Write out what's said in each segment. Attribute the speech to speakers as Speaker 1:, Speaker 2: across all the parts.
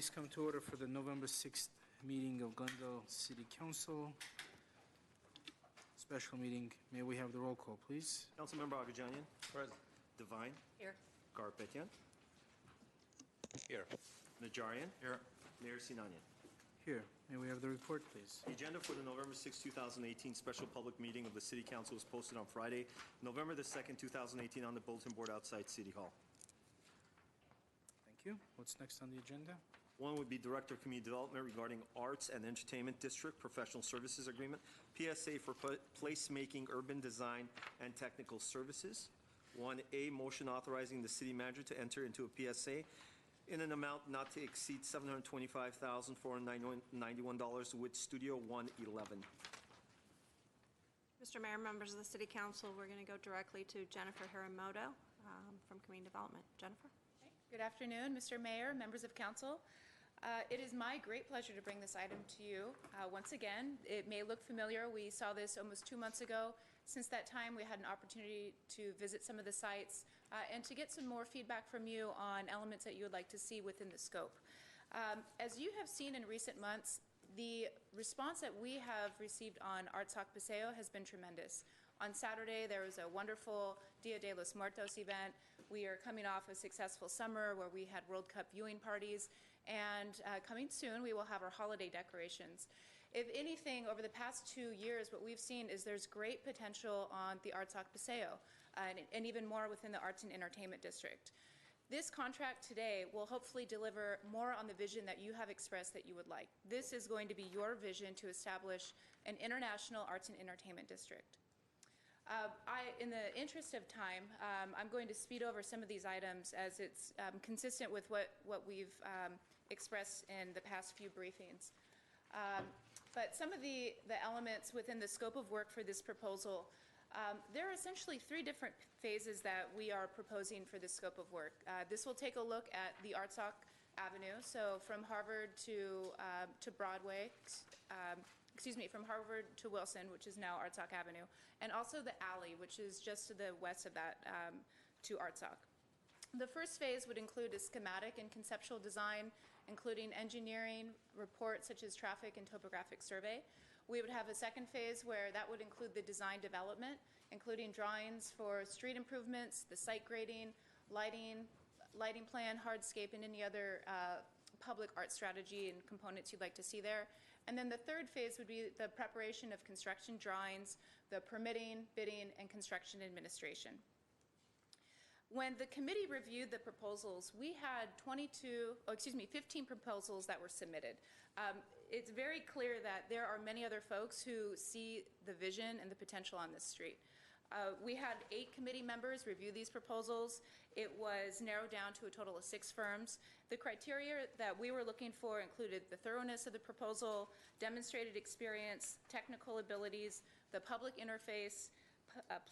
Speaker 1: Please come to order for the November 6th meeting of Glendale City Council. Special meeting. May we have the roll call, please?
Speaker 2: Councilmember Agajanian. Present. Devine.
Speaker 3: Here.
Speaker 2: Garpetian.
Speaker 4: Here.
Speaker 2: Najarian.
Speaker 4: Here.
Speaker 2: Mayor Sinanian.
Speaker 1: Here. May we have the report, please?
Speaker 2: The agenda for the November 6, 2018 special public meeting of the City Council was posted on Friday, November the 2nd, 2018 on the bulletin board outside City Hall.
Speaker 1: Thank you. What's next on the agenda?
Speaker 2: One would be Director of Community Development regarding Arts and Entertainment District Professional Services Agreement, PSA for Placemaking, Urban Design, and Technical Services. 1A, motion authorizing the City Manager to enter into a PSA in an amount not to exceed $725,491 with Studio 111.
Speaker 3: Mr. Mayor, members of the City Council, we're going to go directly to Jennifer Hiramoto from Community Development. Jennifer?
Speaker 5: Good afternoon, Mr. Mayor, members of Council. It is my great pleasure to bring this item to you. Once again, it may look familiar. We saw this almost 2 months ago. Since that time, we had an opportunity to visit some of the sites and to get some more feedback from you on elements that you would like to see within the scope. As you have seen in recent months, the response that we have received on Artsoc Paseo has been tremendous. On Saturday, there was a wonderful Dia de los Muertos event. We are coming off a successful summer where we had World Cup viewing parties, and coming soon, we will have our holiday decorations. If anything, over the past 2 years, what we've seen is there's great potential on the Artsoc Paseo, and even more within the Arts and Entertainment District. This contract today will hopefully deliver more on the vision that you have expressed that you would like. This is going to be your vision to establish an international arts and entertainment district. In the interest of time, I'm going to speed over some of these items as it's consistent with what we've expressed in the past few briefings. But some of the elements within the scope of work for this proposal, there are essentially 3 different phases that we are proposing for this scope of work. This will take a look at the Artsoc Avenue, so from Harvard to Broadway, from Harvard to Wilson, which is now Artsoc Avenue, and also the alley, which is just to the west of that to Artsoc. The first phase would include a schematic and conceptual design, including engineering, reports such as traffic and topographic survey. We would have a second phase where that would include the design development, including drawings for street improvements, the site grading, lighting plan, hardscape, and any other public art strategy and components you'd like to see there. And then the third phase would be the preparation of construction drawings, the permitting, bidding, and construction administration. When the committee reviewed the proposals, we had 15 proposals that were submitted. It's very clear that there are many other folks who see the vision and the potential on this street. We had 8 committee members review these proposals. It was narrowed down to a total of 6 firms. The criteria that we were looking for included the thoroughness of the proposal, demonstrated experience, technical abilities, the public interface,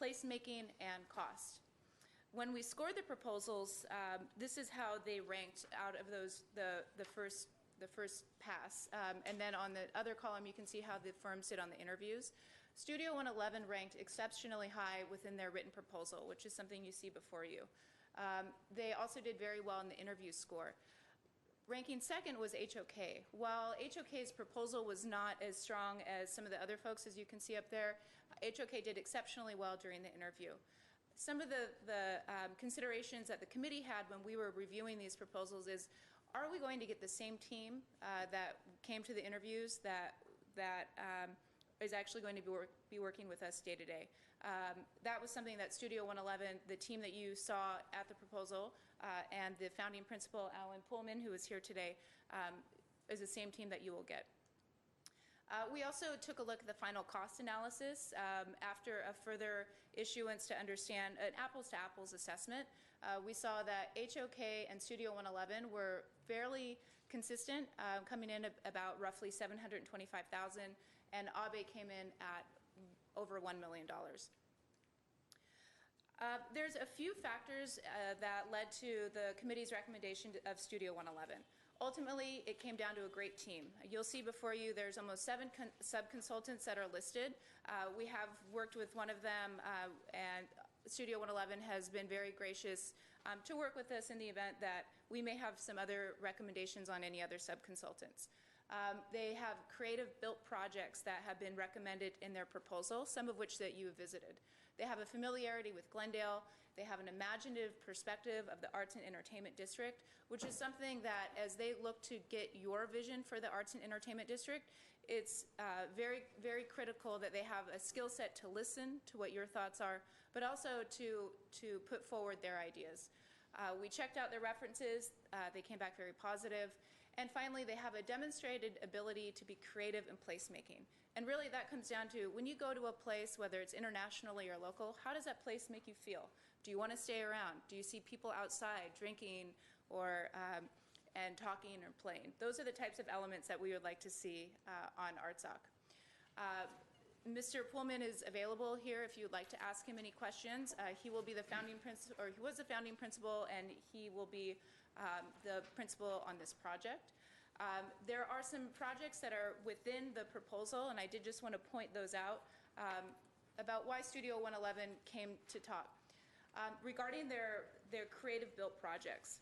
Speaker 5: placemaking, and cost. When we scored the proposals, this is how they ranked out of those the first pass. And then on the other column, you can see how the firms did on the interviews. Studio 111 ranked exceptionally high within their written proposal, which is something you see before you. They also did very well in the interview score. Ranking second was HOK. While HOK's proposal was not as strong as some of the other folks, as you can see up there, HOK did exceptionally well during the interview. Some of the considerations that the committee had when we were reviewing these proposals is, are we going to get the same team that came to the interviews that is actually going to be working with us day to day? That was something that Studio 111, the team that you saw at the proposal, and the founding principal, Alan Pullman, who is here today, is the same team that you will get. We also took a look at the final cost analysis after a further issuance to understand an apples-to-apples assessment. We saw that HOK and Studio 111 were fairly consistent, coming in about roughly $725,000, and Abe came in at over $1 million. There's a few factors that led to the committee's recommendation of Studio 111. Ultimately, it came down to a great team. You'll see before you there's almost 7 sub-consultants that are listed. We have worked with one of them, and Studio 111 has been very gracious to work with us in the event that we may have some other recommendations on any other sub-consultants. They have creative built projects that have been recommended in their proposal, some of which that you have visited. They have a familiarity with Glendale. They have an imaginative perspective of the Arts and Entertainment District, which is something that as they look to get your vision for the Arts and Entertainment District, it's very, very critical that they have a skill set to listen to what your thoughts are, but also to put forward their ideas. We checked out their references. They came back very positive. And finally, they have a demonstrated ability to be creative in placemaking. And really that comes down to when you go to a place, whether it's internationally or local, how does that place make you feel? Do you want to stay around? Do you see people outside drinking or and talking or playing? Those are the types of elements that we would like to see on ArtSoc. Mr. Pullman is available here if you would like to ask him any questions. He will be the founding principal, or he was the founding principal, and he will be the principal on this project. There are some projects that are within the proposal, and I did just want to point those out about why Studio 111 came to talk. Regarding their creative built projects.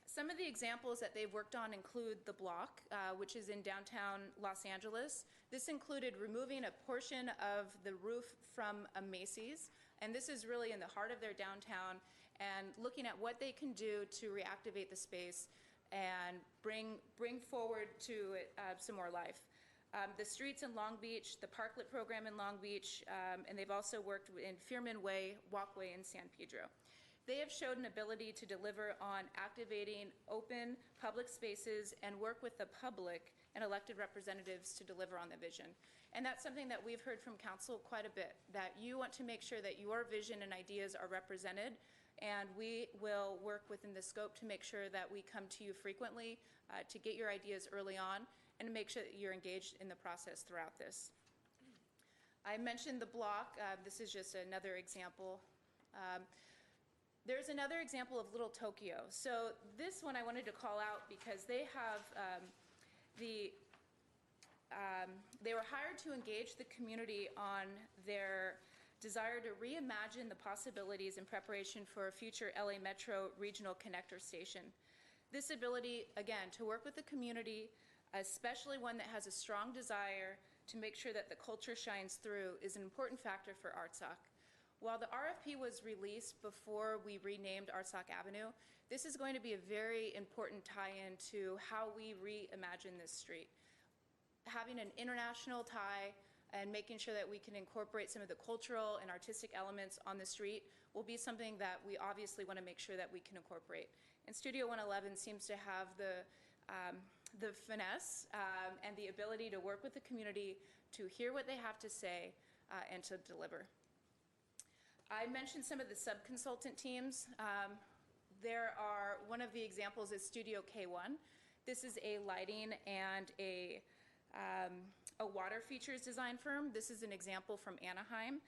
Speaker 5: Some of the examples that they've worked on include The Block, which is in downtown Los Angeles. This included removing a portion of the roof from a Macy's, and this is really in the heart of their downtown, and looking at what they can do to reactivate the space and bring forward to it some more life. The streets in Long Beach, the Parklet program in Long Beach, and they've also worked in Fearman Way walkway in San Pedro. They have showed an ability to deliver on activating open public spaces and work with the public and elected representatives to deliver on the vision. And that's something that we've heard from council quite a bit, that you want to make sure that your vision and ideas are represented, and we will work within the scope to make sure that we come to you frequently to get your ideas early on and to make sure that you're engaged in the process throughout this. I mentioned The Block. This is just another example. There's another example of Little Tokyo. So this one I wanted to call out because they have they were hired to engage the community on their desire to reimagine the possibilities in preparation for a future LA Metro regional connector station. This ability, again, to work with the community, especially one that has a strong desire to make sure that the culture shines through, is an important factor for ArtSoc. While the RFP was released before we renamed ArtSoc Avenue, this is going to be a very important tie-in to how we reimagine this street. Having an international tie and making sure that we can incorporate some of the cultural and artistic elements on the street will be something that we obviously want to make sure that we can incorporate. And Studio 111 seems to have the finesse and the ability to work with the community to hear what they have to say and to deliver. I mentioned some of the sub-consultant teams. One of the examples is Studio K1. This is a lighting and a water features design firm. This is an example from Anaheim.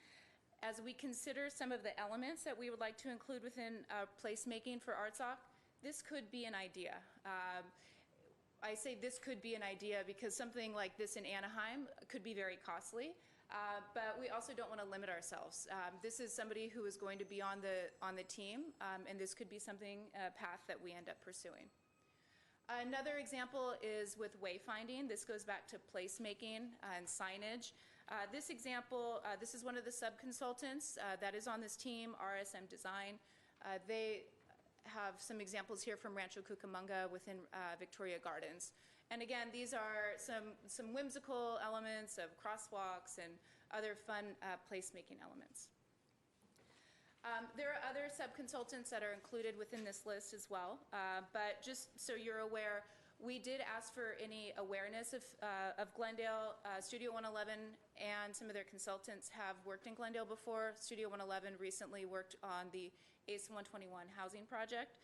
Speaker 5: As we consider some of the elements that we would like to include within placemaking for ArtSoc, this could be an idea. I say this could be an idea because something like this in Anaheim could be very costly. But we also don't want to limit ourselves. This is somebody who is going to be on the team, and this could be a path that we end up pursuing. Another example is with wayfinding. This goes back to placemaking and signage. This example, this is one of the sub-consultants that is on this team, RSM Design. They have some examples here from Rancho Cucamonga within Victoria Gardens. And again, these are some whimsical elements of crosswalks and other fun placemaking elements. There are other sub-consultants that are included within this list as well, but just so you're aware, we did ask for any awareness of Glendale. Studio 111 and some of their consultants have worked in Glendale before. Studio 111 recently worked on the ACE 121 housing project,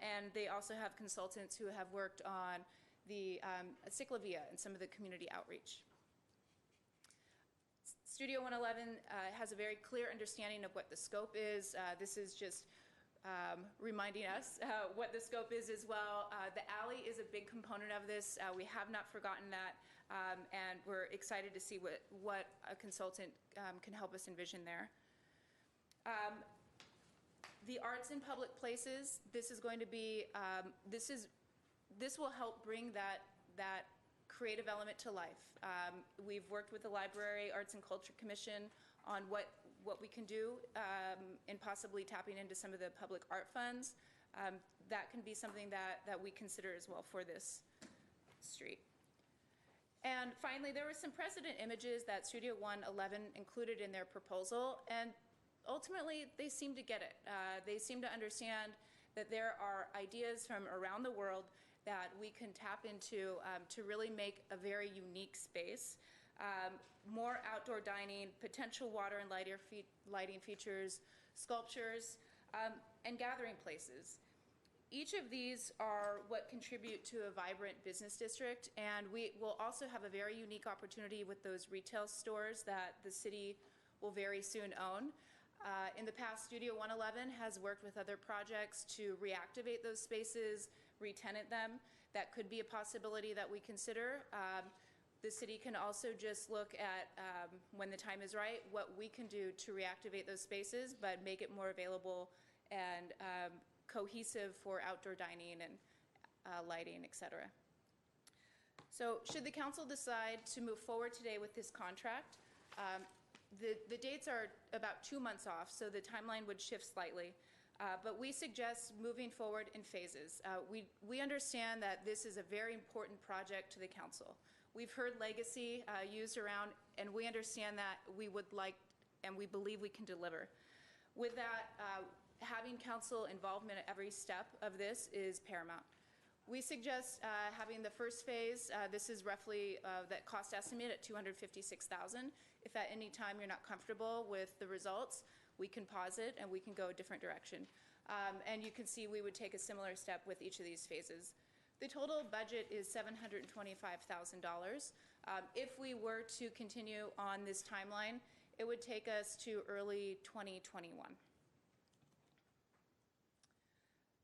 Speaker 5: and they also have consultants who have worked on the Ciclavia and some of the community outreach. Studio 111 has a very clear understanding of what the scope is. This is just reminding us what the scope is as well. The alley is a big component of this. We have not forgotten that, and we're excited to see what a consultant can help us envision there. The arts in public places, this is going to be, this will help bring that creative element to life. We've worked with the Library Arts and Culture Commission on what we can do in possibly tapping into some of the public art funds. That can be something that we consider as well for this street. And finally, there were some precedent images that Studio 111 included in their proposal, and ultimately, they seem to get it. They seem to understand that there are ideas from around the world that we can tap into to really make a very unique space. More outdoor dining, potential water and lighting features, sculptures, and gathering places. Each of these are what contribute to a vibrant business district, and we will also have a very unique opportunity with those retail stores that the city will very soon own. In the past, Studio 111 has worked with other projects to reactivate those spaces, re-tenant them. That could be a possibility that we consider. The city can also just look at, when the time is right, what we can do to reactivate those spaces, but make it more available and cohesive for outdoor dining and lighting, et cetera. So should the council decide to move forward today with this contract, the dates are about 2 months off, so the timeline would shift slightly. But we suggest moving forward in phases. We understand that this is a very important project to the council. We've heard legacy used around, and we understand that we would like and we believe we can deliver. With that, having council involvement at every step of this is paramount. We suggest having the first phase, this is roughly that cost estimate at $256,000. If at any time you're not comfortable with the results, we can pause it and we can go a different direction. And you can see we would take a similar step with each of these phases. The total budget is $725,000. If we were to continue on this timeline, it would take us to early 2021.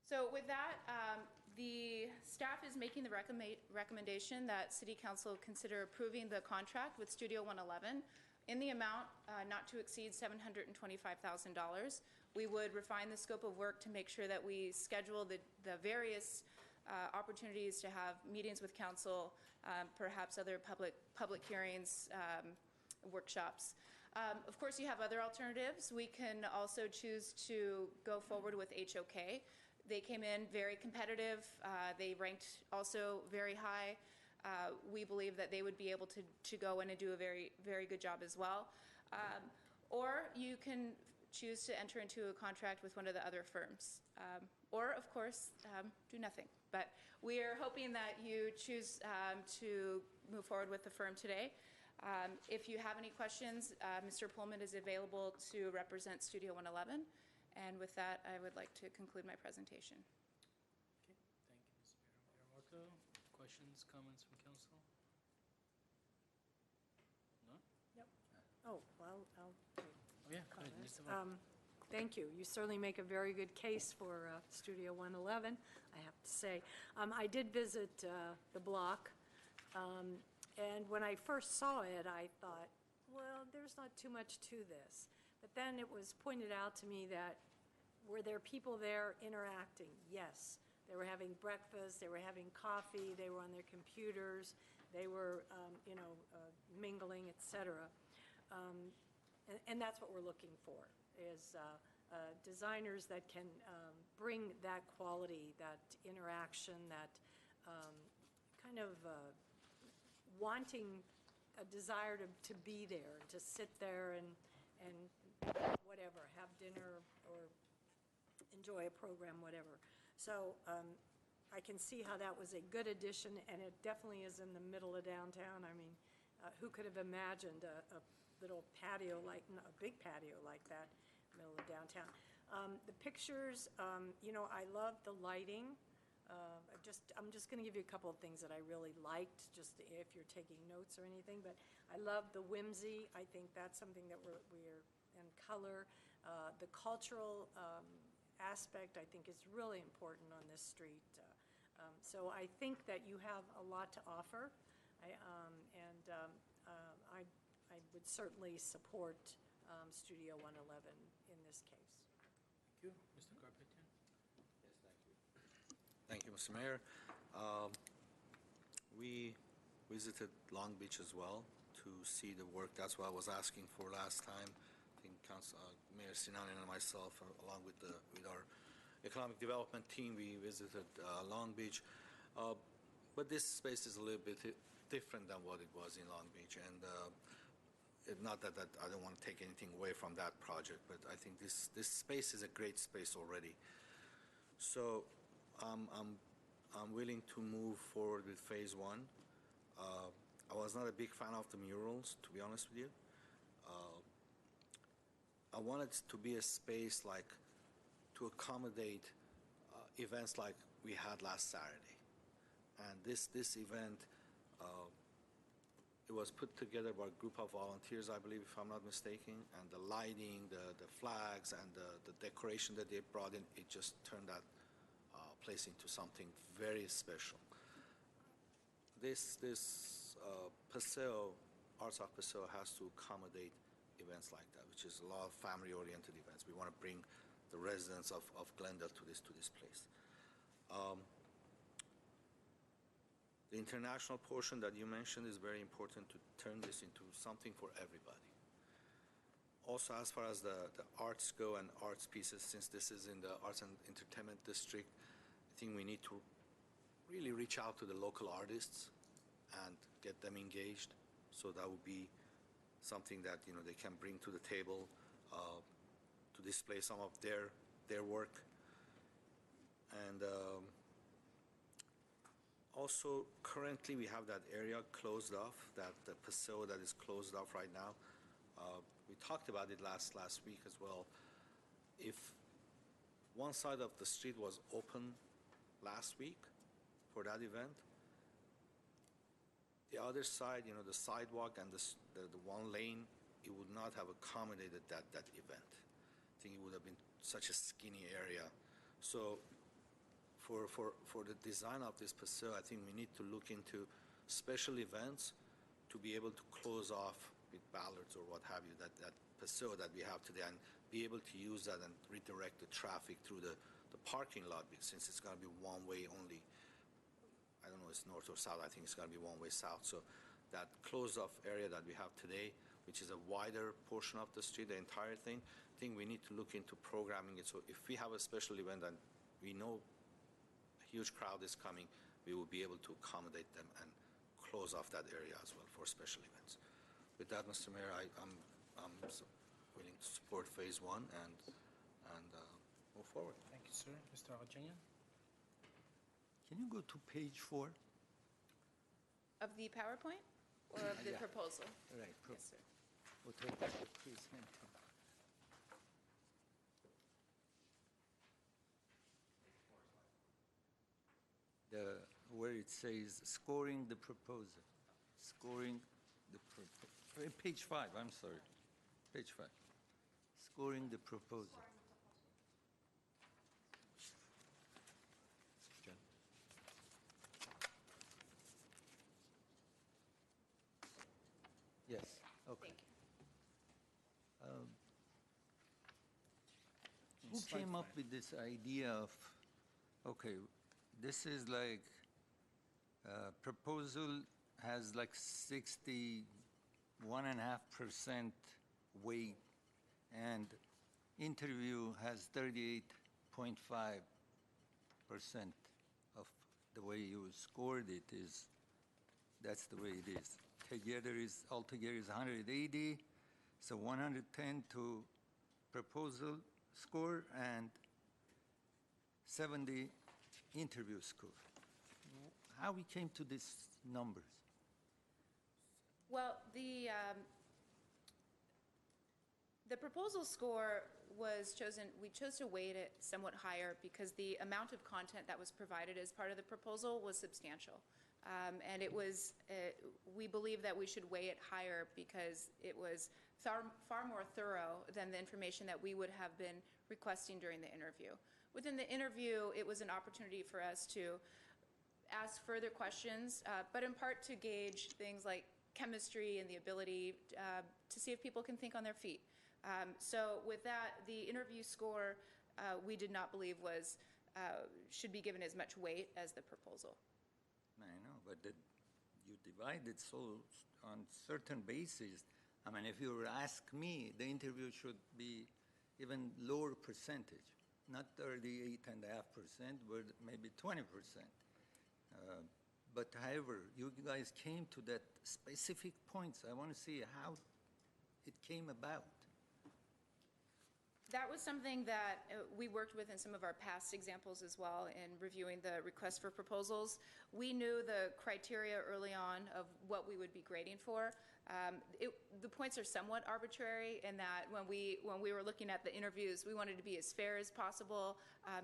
Speaker 5: So with that, the staff is making the recommendation that City Council consider approving the contract with Studio 111 in the amount not to exceed $725,000. We would refine the scope of work to make sure that we schedule the various opportunities to have meetings with council, perhaps other public hearings, workshops. Of course, you have other alternatives. We can also choose to go forward with HOK. They came in very competitive. They ranked also very high. We believe that they would be able to go in and do a very, very good job as well. Or you can choose to enter into a contract with one of the other firms. Or, of course, do nothing. But we are hoping that you choose to move forward with the firm today. If you have any questions, Mr. Pullman is available to represent Studio 111. And with that, I would like to conclude my presentation.
Speaker 1: Okay, thank you, Ms. Miramoto. Questions, comments from council? No?
Speaker 6: Yep. Oh, well, I'll take
Speaker 1: Oh, yeah, go ahead,
Speaker 6: comments.
Speaker 1: Ms. Navarro.
Speaker 6: Thank you. You certainly make a very good case for Studio 111, I have to say. I did visit the block, and when I first saw it, I thought, well, there's not too much to this. But then it was pointed out to me that were there people there interacting? Yes. They were having breakfast, they were having coffee, they were on their computers, they were, mingling, et cetera. And that's what we're looking for, is designers that can bring that quality, that interaction, that kind of wanting a desire to be there, to sit there and whatever, have dinner or enjoy a program, whatever. So I can see how that was a good addition, and it definitely is in the middle of downtown. I mean, who could have imagined a little patio like, a big patio like that, middle of downtown? The pictures, I love the lighting. I'm just going to give you a couple of things that I really liked, just if you're taking notes or anything. But I love the whimsy. I think that's something that we're in color. The cultural aspect, I think, is really important on this street. So I think that you have a lot to offer. I would certainly support Studio 111 in this case.
Speaker 1: Thank you. Mr. Garpetian?
Speaker 4: Yes, thank you. Thank you, Mr. Mayor. We visited Long Beach as well to see the work. That's what I was asking for last time. I think Mayor Sinanen and myself, along with our economic development team, we visited Long Beach. But this space is a little bit different than what it was in Long Beach. And not that I don't want to take anything away from that project, but I think this space is a great space already. So I'm willing to move forward with phase one. I was not a big fan of the murals, to be honest with you. I wanted to be a space like to accommodate events like we had last Saturday. And this event, it was put together by a group of volunteers, I believe, if I'm not mistaken, and the lighting, the flags, and the decoration that they brought in, it just turned that place into something very special. This Paseo, Arts of Paseo has to accommodate events like that, which is a lot of family-oriented events. We want to bring the residents of Glendale to this place. The international portion that you mentioned is very important to turn this into something for everybody. Also, as far as the arts go and arts pieces, since this is in the Arts and Entertainment District, I think we need to really reach out to the local artists and get them engaged. So that would be something that they can bring to the table to display some of their work. And also, currently we have that area closed off, the Paseo that is closed off right now. We talked about it last week as well. If one side of the street was open last week for that event, the other side, the sidewalk and the one lane, it would not have accommodated that event. I think it would have been such a skinny area. So for the design of this Paseo, I think we need to look into special events to be able to close off with ballards or what have you, that Paseo that we have today, and be able to use that and redirect the traffic through the parking lot, since it's going to be one way only. I don't know if it's north or south. I think it's going to be one way south. So that closed off area that we have today, which is a wider portion of the street, the entire thing, I think we need to look into programming it. So if we have a special event and we know a huge crowd is coming, we will be able to accommodate them and close off that area as well for special events. With that, Mr. Mayor, I'm willing to support phase one and move forward.
Speaker 1: Thank you, sir. Mr. Arjanian?
Speaker 7: Can you go to page 4?
Speaker 5: Of the PowerPoint or of the
Speaker 7: Yeah.
Speaker 5: proposal?
Speaker 7: Right.
Speaker 5: Yes, sir.
Speaker 7: Where it says scoring the proposal. Page 5, I'm sorry. Page 5. Scoring the proposal. John. Yes, okay.
Speaker 5: Thank you.
Speaker 7: Who
Speaker 1: Slide
Speaker 7: came up
Speaker 1: 5.
Speaker 7: with this idea of, okay, this is like, proposal has like 61.5% weight, and interview has 38.5% of the way you scored it is, that's the way it is. Altogether is 180, so 110 to proposal score and 70 interview score. How we came to these numbers?
Speaker 5: Well, the proposal score was chosen, we chose to weight it somewhat higher because the amount of content that was provided as part of the proposal was substantial. And it was, we believe that we should weigh it higher because it was far more thorough than the information that we would have been requesting during the interview. Within the interview, it was an opportunity for us to ask further questions, but in part to gauge things like chemistry and the ability to see if people can think on their feet. So with that, the interview score, we did not believe should be given as much weight as the proposal.
Speaker 7: I know, but you divide it so on certain basis. I mean, if you were ask me, the interview should be even lower percentage, not 38.5%, but maybe 20%. But however, you guys came to that specific points. I want to see how it came about.
Speaker 5: That was something that we worked with in some of our past examples as well in reviewing the request for proposals. We knew the criteria early on of what we would be grading for. The points are somewhat arbitrary in that when we were looking at the interviews, we wanted to be as fair as possible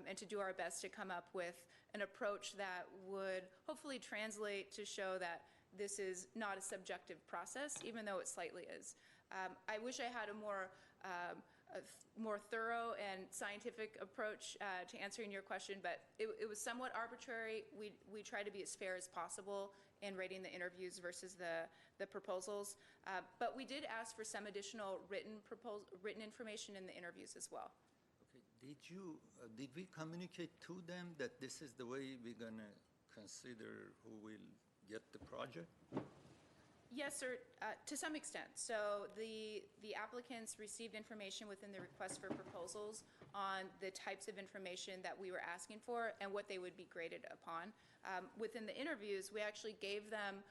Speaker 5: and to do our best to come up with an approach that would hopefully translate to show that this is not a subjective process, even though it slightly is. I wish I had a more thorough and scientific approach to answering your question, but it was somewhat arbitrary. We try to be as fair as possible in rating the interviews versus the proposals, but we did ask for some additional written information in the interviews as well.
Speaker 7: Okay. Did we communicate to them that this is the way we're gonna consider who will get the project?
Speaker 5: Yes, sir, to some extent. So the applicants received information within the request for proposals on the types of information that we were asking for and what they would be graded upon. Within the interviews, we actually gave them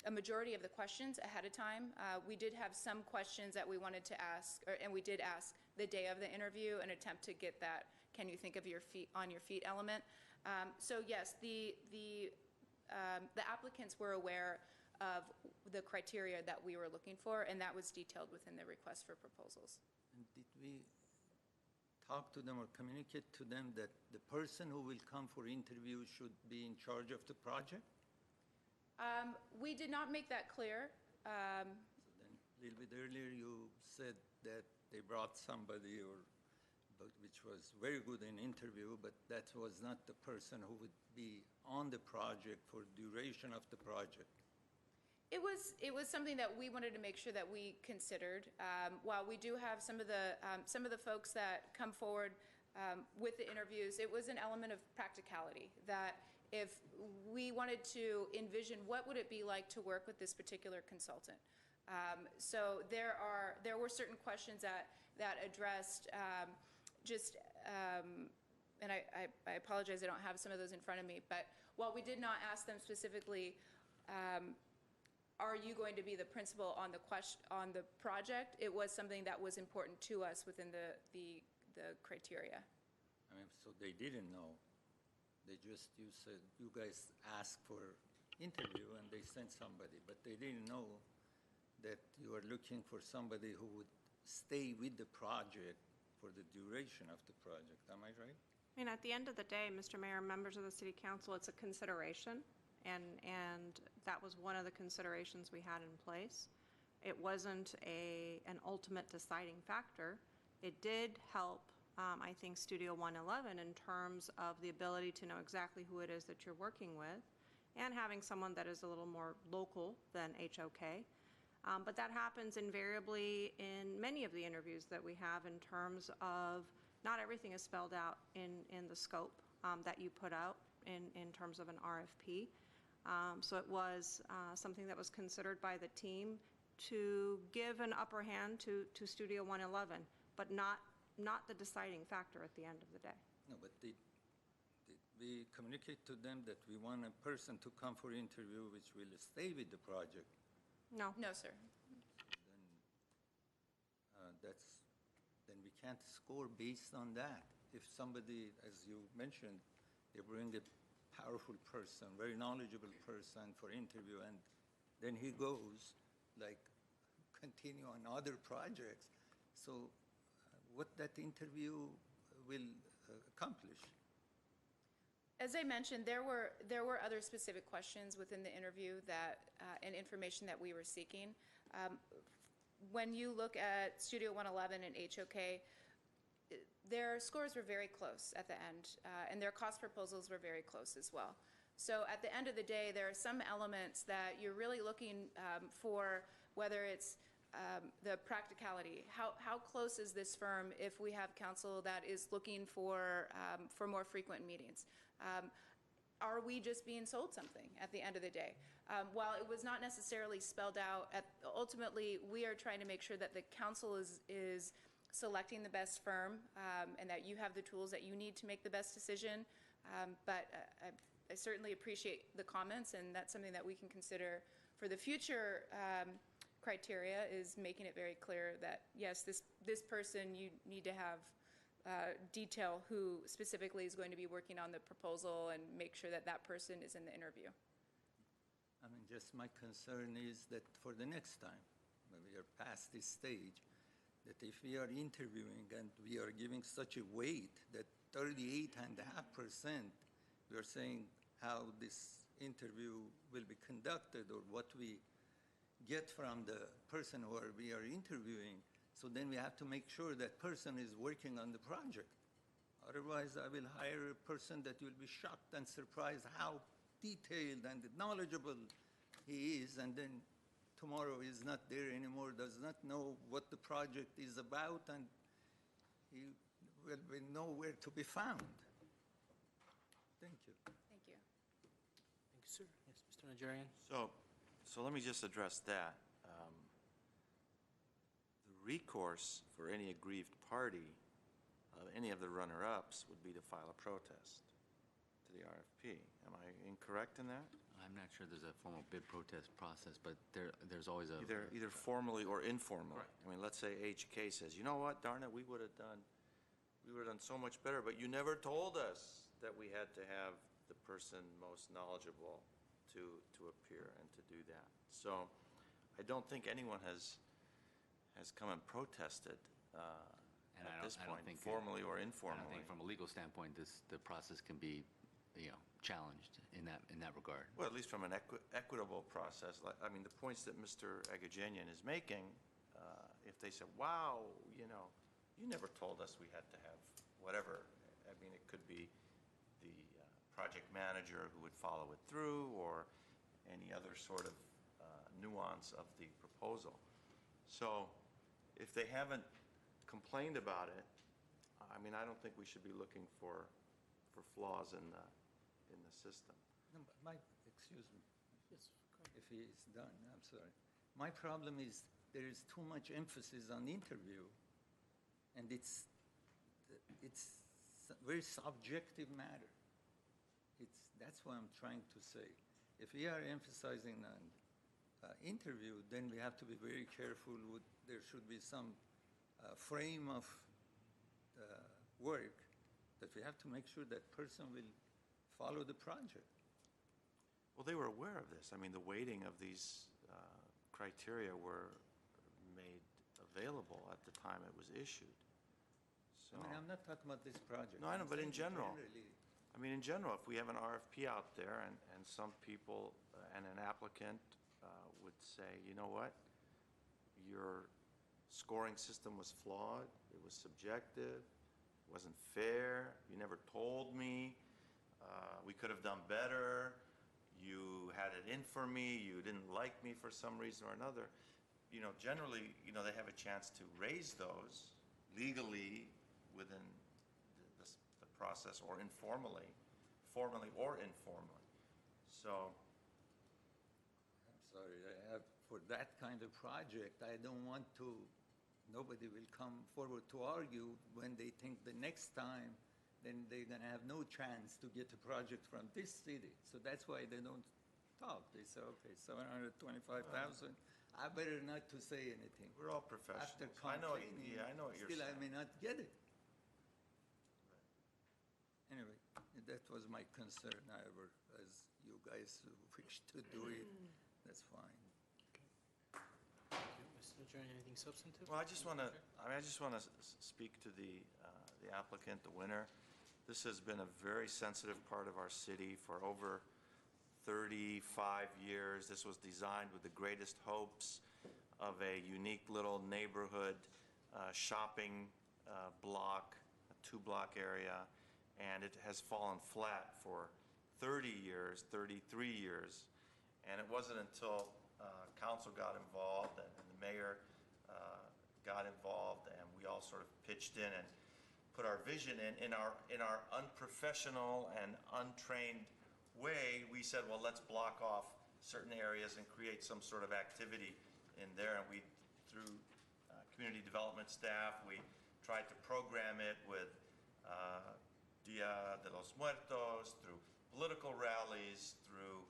Speaker 5: a majority of the questions ahead of time. We did have some questions that we wanted to ask, and we did ask the day of the interview and attempt to get that "can you think of your feet on your feet" element. So yes, the applicants were aware of the criteria that we were looking for, and that was detailed within the request for proposals.
Speaker 7: And did we talk to them or communicate to them that the person who will come for interview should be in charge of the project?
Speaker 5: We did not make that clear.
Speaker 7: So then a little bit earlier you said that they brought somebody which was very good in interview, but that was not the person who would be on the project for duration of the project.
Speaker 5: It was something that we wanted to make sure that we considered. While we do have some of the folks that come forward with the interviews, it was an element of practicality that if we wanted to envision what would it be like to work with this particular consultant. So there were certain questions that addressed and I apologize, I don't have some of those in front of me, but while we did not ask them specifically, are you going to be the principal on the project? It was something that was important to us within the criteria.
Speaker 7: I mean, so they didn't know. You said you guys asked for interview and they sent somebody, but they didn't know that you are looking for somebody who would stay with the project for the duration of the project. Am I right?
Speaker 3: I mean, at the end of the day, Mr. Mayor, members of the City Council, it's a consideration, and that was one of the considerations we had in place. It wasn't an ultimate deciding factor. It did help, I think, Studio 111 in terms of the ability to know exactly who it is that you're working with and having someone that is a little more local than HOK. But that happens invariably in many of the interviews that we have in terms of not everything is spelled out in the scope that you put out in terms of an RFP. So it was something that was considered by the team to give an upper hand to Studio 111, but not the deciding factor at the end of the day.
Speaker 7: No, but did we communicate to them that we want a person to come for interview which will stay with the project?
Speaker 3: No.
Speaker 5: No, sir.
Speaker 7: Then we can't score based on that. If somebody, as you mentioned, they bring a powerful person, very knowledgeable person for interview, and then he goes, continue on other projects. So what that interview will accomplish?
Speaker 5: As I mentioned, there were other specific questions within the interview and information that we were seeking. When you look at Studio 111 and HOK, their scores were very close at the end, and their cost proposals were very close as well. So at the end of the day, there are some elements that you're really looking for, whether it's the practicality. How close is this firm if we have council that is looking for more frequent meetings? Are we just being sold something at the end of the day? While it was not necessarily spelled out, ultimately, we are trying to make sure that the council is selecting the best firm and that you have the tools that you need to make the best decision. But I certainly appreciate the comments, and that's something that we can consider for the future criteria, is making it very clear that, yes, this person, you need to have detail who specifically is going to be working on the proposal and make sure that that person is in the interview.
Speaker 7: I mean, just my concern is that for the next time, when we are past this stage, that if we are interviewing and we are giving such a weight that 38.5%, we are saying how this interview will be conducted or what we get from the person who we are interviewing. So then we have to make sure that person is working on the project. Otherwise, I will hire a person that will be shocked and surprised how detailed and knowledgeable he is, and then tomorrow he's not there anymore, does not know what the project is about, and he will be nowhere to be found. Thank you.
Speaker 5: Thank you.
Speaker 1: Thank you, sir. Yes, Mr. Najarian.
Speaker 8: So let me just address that. The recourse for any aggrieved party, any of the runner-ups, would be to file a protest to the RFP. Am I incorrect in that?
Speaker 9: I'm not sure there's a formal bid protest process, but there's always a...
Speaker 8: Either formally or informally.
Speaker 1: Right.
Speaker 8: I mean, let's say HK says, you know what, darn it, we would have done so much better, but you never told us that we had to have the person most knowledgeable to appear and to do that. So I don't think anyone has come and protested
Speaker 9: And
Speaker 8: at this
Speaker 9: I don't
Speaker 8: point,
Speaker 9: think,
Speaker 8: formally or
Speaker 9: I
Speaker 8: informally.
Speaker 9: don't think from a legal standpoint, the process can be, challenged in that regard.
Speaker 8: Well, at least from an equitable process. I mean, the points that Mr. Agajanian is making, if they said, wow, you never told us we had to have whatever. I mean, it could be the project manager who would follow it through, or any other sort of nuance of the proposal. So if they haven't complained about it, I mean, I don't think we should be looking for flaws in the system.
Speaker 7: No, but excuse me,
Speaker 1: Yes,
Speaker 7: if he is done, I'm sorry. My problem is there is too much emphasis on interview, and it's a very subjective matter. That's what I'm trying to say. If we are emphasizing on interview, then we have to be very careful. There should be some frame of work that we have to make sure that person will follow the project.
Speaker 8: Well, they were aware of this. I mean, the weighting of these criteria were made available at the time it was issued. So,
Speaker 7: I mean, I'm not talking about this project.
Speaker 8: No, I know,
Speaker 7: I'm
Speaker 8: but in
Speaker 7: saying
Speaker 8: general.
Speaker 7: generally,
Speaker 8: I mean, in general, if we have an RFP out there and some people and an applicant would say, you know what, your scoring system was flawed, it was subjective, wasn't fair, you never told me, we could have done better, you had it in for me, you didn't like me for some reason or another. Generally, they have a chance to raise those legally within the process, or formally or informally. So,
Speaker 7: I'm sorry, for that kind of project, I don't want to, nobody will come forward to argue when they think the next time, then they're going to have no chance to get a project from this city. So that's why they don't talk. They say, okay, 725,000, I better not to say anything.
Speaker 8: we're all professionals.
Speaker 7: After
Speaker 8: I know,
Speaker 7: complaining,
Speaker 8: I know what you're
Speaker 7: still I
Speaker 8: saying.
Speaker 7: may not get it. Anyway, that was my concern. However, as you guys wish to do it, that's fine.
Speaker 1: Thank you. Mr. Najarian, anything substantive?
Speaker 8: Well, I just want to speak to the applicant, the winner. This has been a very sensitive part of our city for over 35 years. This was designed with the greatest hopes of a unique little neighborhood shopping block, a 2-block area, and it has fallen flat for 30 years, 33 years. And it wasn't until council got involved and the mayor got involved, and we all sort of pitched in and put our vision in our unprofessional and untrained way. We said, well, let's block off certain areas and create some sort of activity in there. And we, through community development staff, we tried to program it with Dia de los Muertos, through political rallies, through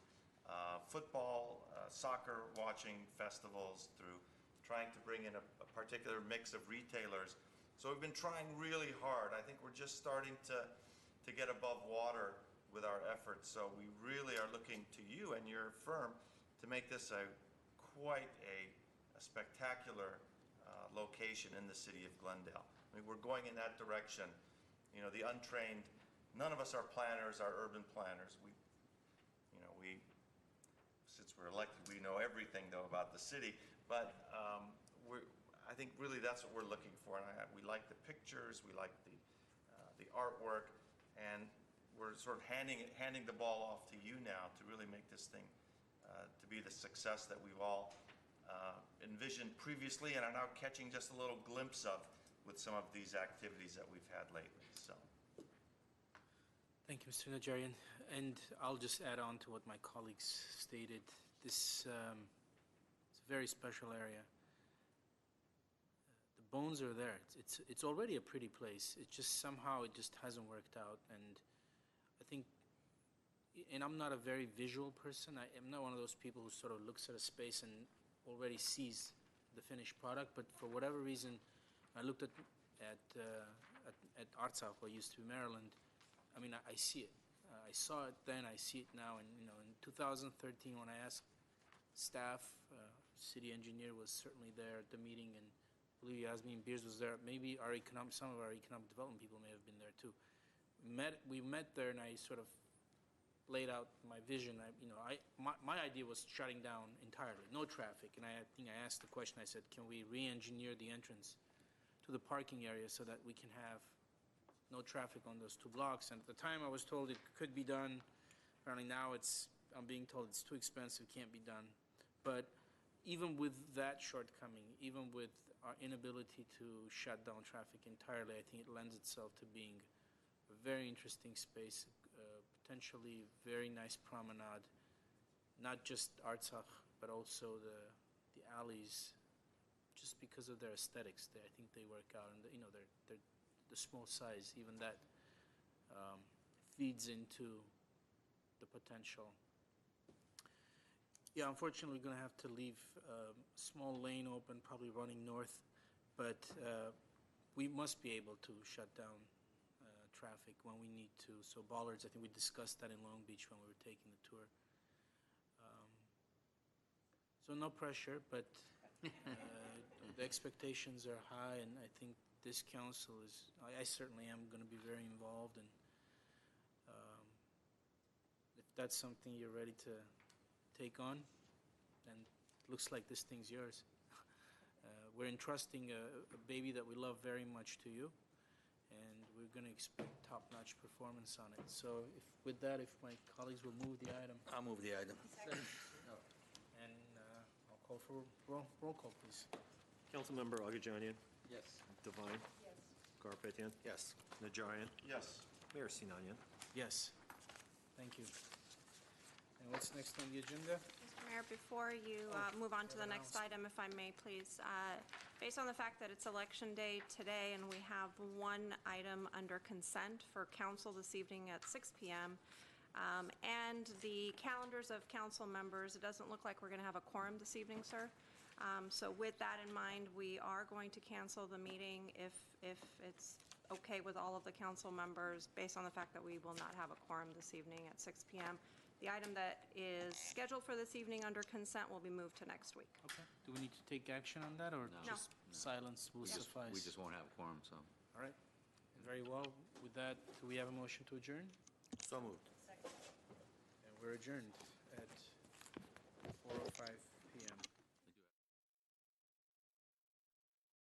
Speaker 8: football, soccer watching festivals, through trying to bring in a particular mix of retailers. So we've been trying really hard. I think we're just starting to get above water with our efforts. So we really are looking to you and your firm to make this quite a spectacular location in the city of Glendale. I mean, we're going in that direction. You know, the untrained, none of us are planners, are urban planners. Since we're elected, we know everything though about the city, but I think really that's what we're looking for. And we like the pictures, we like the artwork, and we're sort of handing the ball off to you now to really make this thing to be the success that we've all envisioned previously and are now catching just a little glimpse of with some of these activities that we've had lately. So,
Speaker 1: Thank you, Mr. Najarian. And I'll just add on to what my colleagues stated. This is a very special area. The bones are there. It's already a pretty place. It just somehow it just hasn't worked out. And I think, and I'm not a very visual person. I am not one of those people who sort of looks at a space and already sees the finished product. But for whatever reason, I looked at Artsakh, what used to be Maryland. I mean, I see it. I saw it then, I see it now. And, you know, in 2013, when I asked staff, city engineer was certainly there at the meeting, and I believe Yasmin Beers was there. Maybe some of our economic development people may have been there too. We met there, and I sort of laid out my vision. My idea was shutting down entirely, no traffic. And I think I asked the question, I said, can we re-engineer the entrance to the parking area so that we can have no traffic on those 2 blocks? And at the time I was told it could be done. Apparently now I'm being told it's too expensive, can't be done. But even with that shortcoming, even with our inability to shut down traffic entirely, I think it lends itself to being a very interesting space, potentially very nice promenade, not just Artsakh, but also the alleys, just because of their aesthetics. I think they work out, and they're the small size, even that feeds into the potential. Yeah, unfortunately, we're going to have to leave a small lane open, probably running north, but we must be able to shut down traffic when we need to. So bollards, I think we discussed that in Long Beach when we were taking the tour. So no pressure, but the expectations are high, and I think this council I certainly am going to be very involved, and if that's something you're ready to take on, then it looks like this thing's yours. We're entrusting a baby that we love very much to you, and we're going to expect top-notch performance on it. So with that, if my colleagues will move the item.
Speaker 4: I'll move the item.
Speaker 1: And I'll call for roll call, please.
Speaker 2: Councilmember Agajanian,
Speaker 7: Yes.
Speaker 2: Devine,
Speaker 6: Yes.
Speaker 2: Garpetian,
Speaker 4: Yes.
Speaker 2: Najarian,
Speaker 8: yes.
Speaker 2: Mayor Sinanian.
Speaker 1: Yes. Thank you. And what's next on the agenda?
Speaker 3: Mr. Mayor, before you move on to the next item, if I may, please, based on the fact that it's Election Day today and we have one item under consent for council this evening at 6 p.m., and the calendars of council members, it doesn't look like we're going to have a quorum this evening, sir. So with that in mind, we are going to cancel the meeting if it's okay with all of the council members, based on the fact that we will not have a quorum this evening at 6 p.m. The item that is scheduled for this evening under consent will be moved to next week.
Speaker 1: Okay. Do we need to take action on that, or
Speaker 9: No.
Speaker 1: just silence will suffice?
Speaker 9: We just won't have a quorum, so.
Speaker 1: All right. Very well. With that, do we have a motion to adjourn?
Speaker 4: So moved.
Speaker 1: And we're adjourned at 4:05.